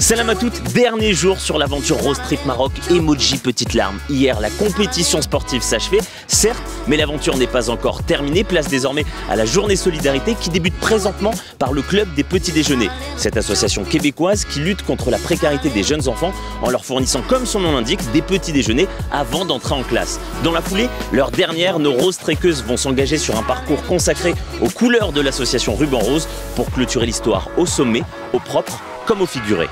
Salam à toutes, dernier jour sur l'aventure Rose Trip Maroc, emoji petite larme. Hier, la compétition sportive s'achevait, certes, mais l'aventure n'est pas encore terminée. Place désormais à la journée solidarité qui débute présentement par le club des petits déjeuners. Cette association québécoise qui lutte contre la précarité des jeunes enfants en leur fournissant, comme son nom l'indique, des petits déjeuners avant d'entrer en classe. Dans la foulée, l'heure dernière, nos roses trekkeuses vont s'engager sur un parcours consacré aux couleurs de l'association Ruban Rose pour clôturer l'histoire au sommet, au propre comme au figuré.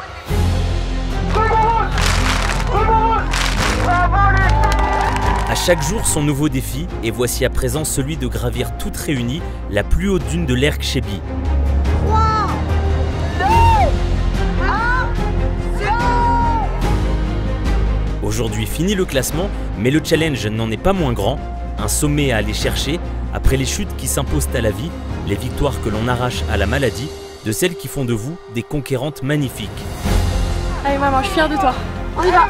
À chaque jour son nouveau défi, et voici à présent celui de gravir toutes réunies la plus haute dune de l'Erg Chebi. 3, 2, 1, Aujourd'hui fini le classement, mais le challenge n'en est pas moins grand. Un sommet à aller chercher, après les chutes qui s'imposent à la vie, les victoires que l'on arrache à la maladie, de celles qui font de vous des conquérantes magnifiques. Allez maman, je suis fière de toi. On y va.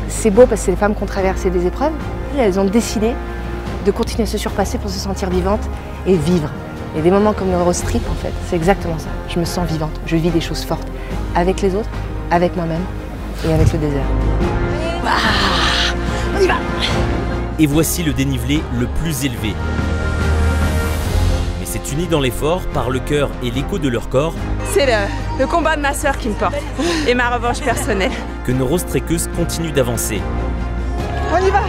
C'est beau parce que c'est des femmes qui ont traversé des épreuves. Elles ont décidé de continuer à se surpasser pour se sentir vivantes et vivre. Et des moments comme le Rose Trip, en fait, c'est exactement ça. Je me sens vivante, je vis des choses fortes. Avec les autres, avec moi-même et avec le désert. On y va. Et voici le dénivelé le plus élevé. Mais c'est uni dans l'effort, par le cœur et l'écho de leur corps, C'est le combat de ma sœur qui me porte et ma revanche personnelle. que nos roses trekkeuses continuent d'avancer. On y va.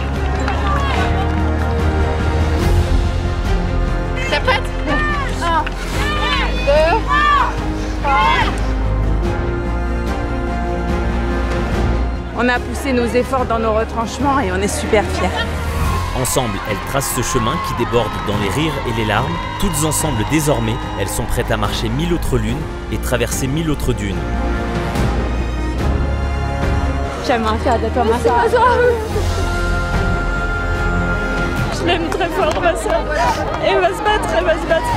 T'es prête? 1, 2, 3. On a poussé nos efforts dans nos retranchements et on est super fiers. Ensemble, elles tracent ce chemin qui déborde dans les rires et les larmes. Toutes ensemble désormais, elles sont prêtes à marcher 1000 autres lunes et traverser 1000 autres dunes. Tellement fière de toi, ma soeur. Je l'aime très fort, ma soeur. Elle va se battre, elle va se battre.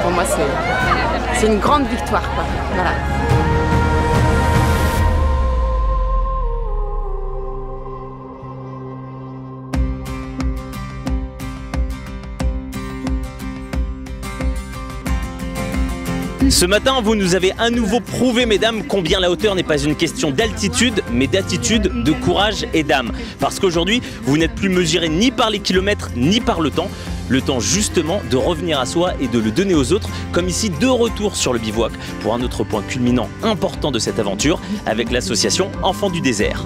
Pour moi, c'est une grande victoire, quoi. Voilà. Ce matin, vous nous avez à nouveau prouvé, mesdames, combien la hauteur n'est pas une question d'altitude, mais d'attitude, de courage et d'âme. Parce qu'aujourd'hui, vous n'êtes plus mesuré ni par les kilomètres, ni par le temps. Le temps justement de revenir à soi et de le donner aux autres, comme ici de retour sur le bivouac pour un autre point culminant important de cette aventure avec l'association Enfants du désert.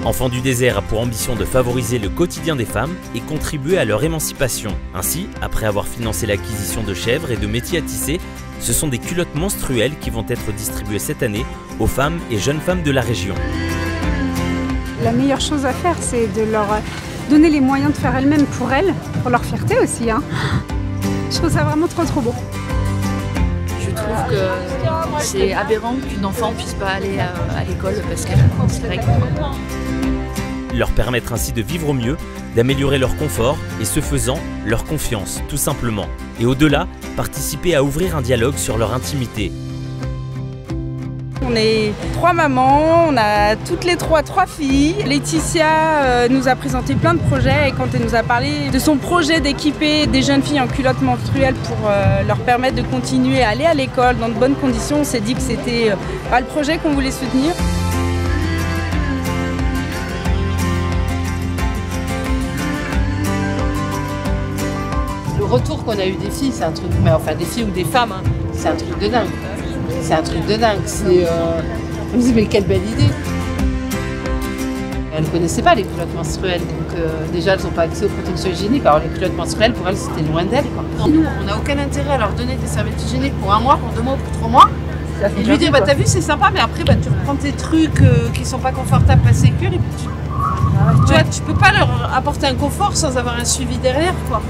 Enfants du désert a pour ambition de favoriser le quotidien des femmes et contribuer à leur émancipation. Ainsi, après avoir financé l'acquisition de chèvres et de métiers à tisser, ce sont des culottes menstruelles qui vont être distribuées cette année aux femmes et jeunes femmes de la région. La meilleure chose à faire, c'est de leur donner les moyens de faire elles-mêmes pour elles, pour leur fierté aussi. Hein. Je trouve ça vraiment trop beau. Je trouve que c'est aberrant qu'une enfant puisse pas aller à l'école parce qu'elle a ses règles. Leur permettre ainsi de vivre au mieux, d'améliorer leur confort et ce faisant, leur confiance, tout simplement. Et au-delà, participer à ouvrir un dialogue sur leur intimité. On est 3 mamans, on a toutes les 3 filles. Laetitia nous a présenté plein de projets et quand elle nous a parlé de son projet d'équiper des jeunes filles en culottes menstruelles pour leur permettre de continuer à aller à l'école dans de bonnes conditions, on s'est dit que c'était le projet qu'on voulait soutenir. Le retour qu'on a eu des filles, c'est un truc, mais enfin des filles ou des femmes, hein, c'est un truc de dingue. C'est un truc de dingue. On me dit mais quelle belle idée. Elles ne connaissaient pas les culottes menstruelles, donc déjà elles n'ont pas accès aux protections hygiéniques. Alors les culottes menstruelles pour elles c'était loin d'elles. Nous on n'a aucun intérêt à leur donner des serviettes hygiéniques pour 1 mois, pour 2 mois, pour 3 mois. Et lui dire bah t'as vu c'est sympa mais après tu reprends tes trucs qui sont pas confortables, pas sécures et puis tu vois tu peux pas leur apporter un confort sans avoir un suivi derrière quoi.